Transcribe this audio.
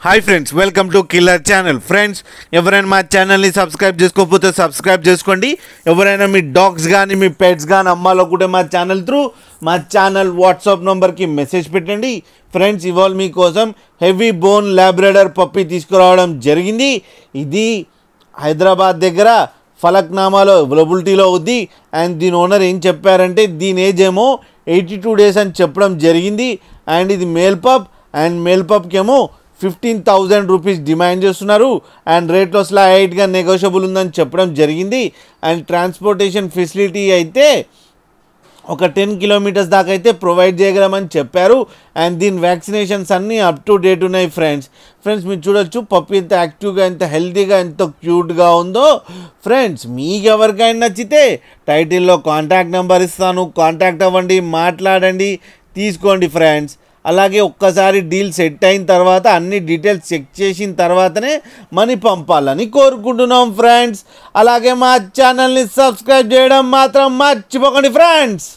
Hi friends, welcome to killer channel. Friends, ఎవరైనా మా ఛానల్ని సబ్స్క్రైబ్ చేసుకోకపోతే సబ్స్క్రైబ్ చేసుకోండి. ఎవరైనా మీ డాగ్స్ కానీ మీ పెట్స్ కానీ అమ్మాలనుకుంటే మా ఛానల్ త్రూ మా ఛానల్ వాట్సాప్ నెంబర్కి మెసేజ్ పెట్టండి. ఫ్రెండ్స్, ఇవాళ మీకోసం హెవీ బోన్ లాబ్రాడర్ పప్పీ తీసుకురావడం జరిగింది. ఇది హైదరాబాద్ దగ్గర ఫలక్నామాలో అవైలబిలిటీలో ఉంది. అండ్ దీని ఓనర్ ఏం చెప్పారంటే దీని ఏజ్ ఏమో 82 days అని చెప్పడం జరిగింది. అండ్ ఇది మేల్ పప్, అండ్ మేల్ పప్కి ఏమో 15,000 రూపీస్ డిమాండ్ చేస్తున్నారు. అండ్ రేట్లో స్లైట్గా నెగోషియబుల్ ఉందని చెప్పడం జరిగింది. అండ్ ట్రాన్స్పోర్టేషన్ ఫెసిలిటీ అయితే ఒక 10 kilometers దాకా అయితే ప్రొవైడ్ చేయగలమని చెప్పారు. అండ్ దీని వ్యాక్సినేషన్స్ అన్నీ అప్ టు డేట్ ఉన్నాయి. ఫ్రెండ్స్ మీరు చూడొచ్చు పప్పి ఎంత యాక్టివ్గా, ఎంత హెల్తీగా, ఎంత క్యూట్గా ఉందో. ఫ్రెండ్స్, మీకు ఎవరికైనా నచ్చితే టైటిల్లో కాంటాక్ట్ నెంబర్ ఇస్తాను, కాంటాక్ట్ అవ్వండి, మాట్లాడండి, తీసుకోండి. ఫ్రెండ్స్, అలాగే ఒక్కసారి డీల్ సెట్ అయిన తర్వాత అన్ని డీటెయిల్స్ చెక్ చేసిన తర్వాతనే మనీ పంపాలని కోరుకుంటున్నాం. ఫ్రెండ్స్, అలాగే మా ఛానల్ని సబ్స్క్రైబ్ చేయడం మాత్రం మర్చిపోకండి. ఫ్రెండ్స్.